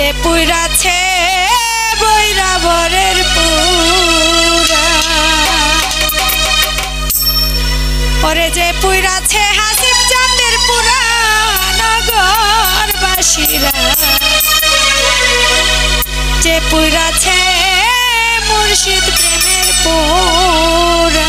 যে পুইরাছে বৈরাবরের পুরা, ওরে যে পুইরাছে হাসিব চাঁদের পুরা নগরবাসীরা, যে পুইরাছে মুর্শিদ প্রেমের পুরা।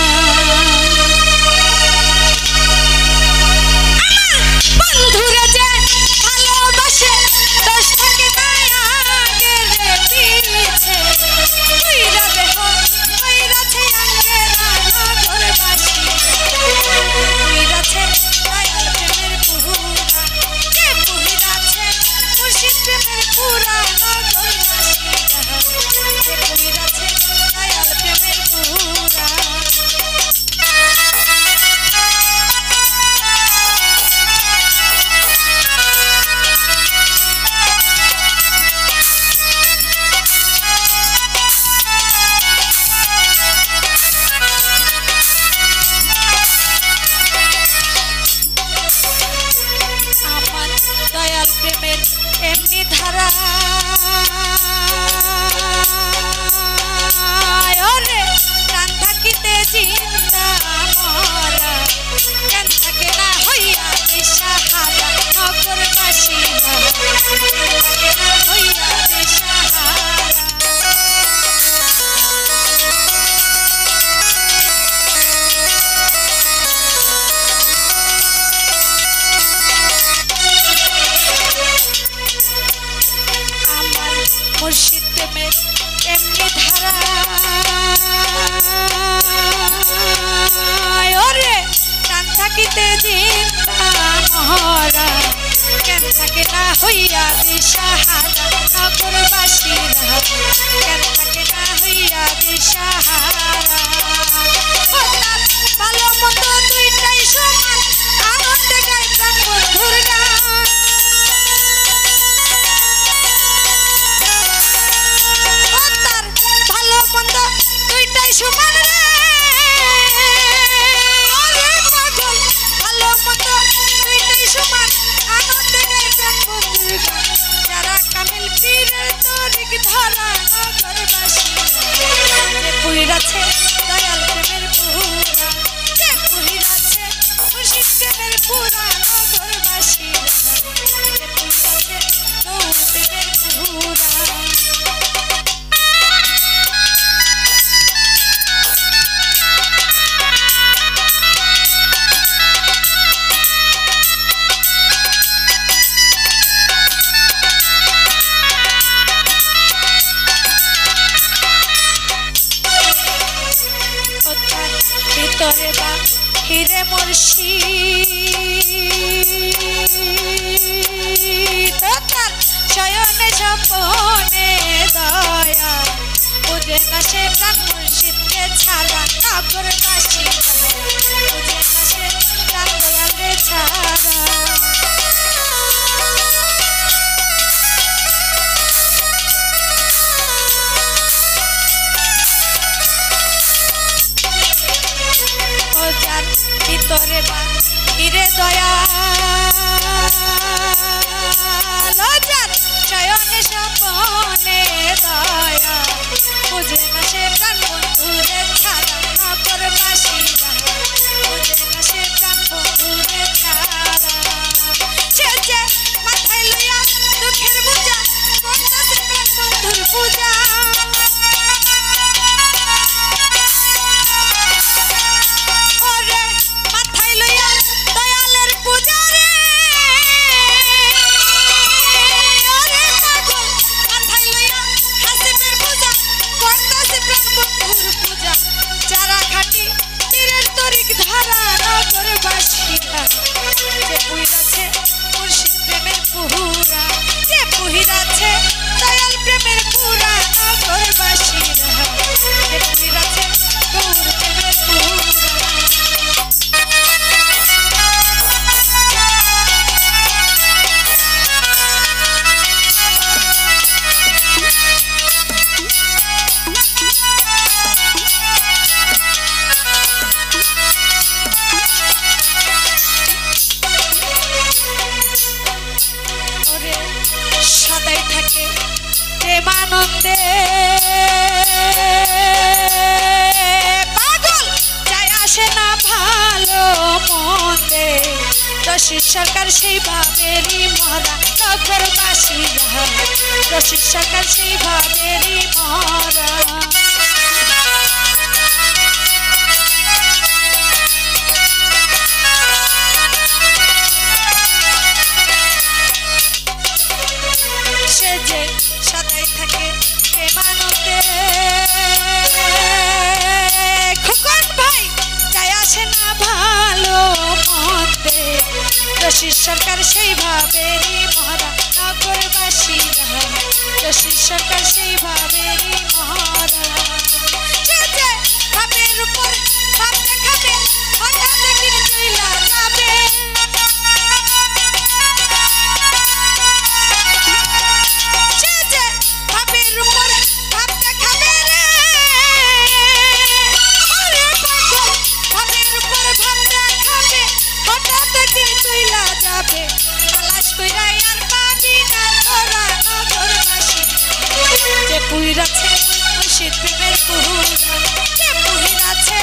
এমনি ধারা ওরে প্রাণ থাকিতে জিন্দা মরা, কেন থাকে না হইয়া দিশাহারা নগরবাসীরা, থাকে না হইয়া দিশাহারা। মুর্শিদ প্রেমের এমনি ধারা ওরে প্রাণ থাকিতে জিন্দা মরা, কেন থাকে না হইয়া দিশাহারা নগরবাসীরা, কেন থাকে না হইয়া দিশাহারা। ভালো মন্দ দুইটাই সমান, আনন্দে গায় প্রাণ বন্ধুর গান, সমান রে ওরে পাগল, ভালো মন্দ দুইটাই সমান, আনন্দে গায় প্রাণ বন্ধুর গান, যারা কামিল পীরের তরিক ধরা নগরবাসীরা, যে পুইরাছে দয়াল প্রেমের পুরা, যে পুইরাছে মুর্শিদ প্রেমের পুরা নগরবাসীরা, যে পুইরাছে গৌর প্রেমের পুরা। ভিতরে বা হিরে মুর্শিদ, তার শয়নে স্বপনে দয়া, বুঝে না সে প্রাণ মুর্শিদকে ছাড়া নগরবাসীরা, বুঝে না সে প্রাণ দয়ালকে ছাড়া। ভিতরে বা হিরে দয়াল, যার শয়নে স্বপনে দয়া, বুঝে না সে প্রাণ বন্ধুরে ছাড়া নগরবাসীরা, বুঝে না সে প্রাণ বন্ধুরে ছাড়া। সে যে মাথায় লইয়া দুঃখের বোঝা করতেছে প্রাণ বন্ধুর পূজা, যে পুইরাছে মুর্শিদ প্রেমের পুরা, যে পুইরাছে দয়াল প্রেমের পুরা নগরবাসীরা, যে পুইরাছে গৌর প্রেমের পুরা। না ভালো মন্দে রশিদ সরকার সেই ভাবেরই মরা নগরবাসীরা রশিদ সরকার সেই ভাবেরই মরা সে যে সদাই থাকে প্রেমানন্দে খোকন ভাই তাই আসে না ভালো মন্দে রশিদ সরকার সেই ভাবেরই মরা নগরবাসীরা রশিদ সরকার সেই ভাবেরই মরা সে যে ভাবের উপর ভাব দেখাবে হঠাৎ একদিন চইলা যাবে পুহিরাছে মুর্শিদ প্রেমের পুরা যে পুহিরাছে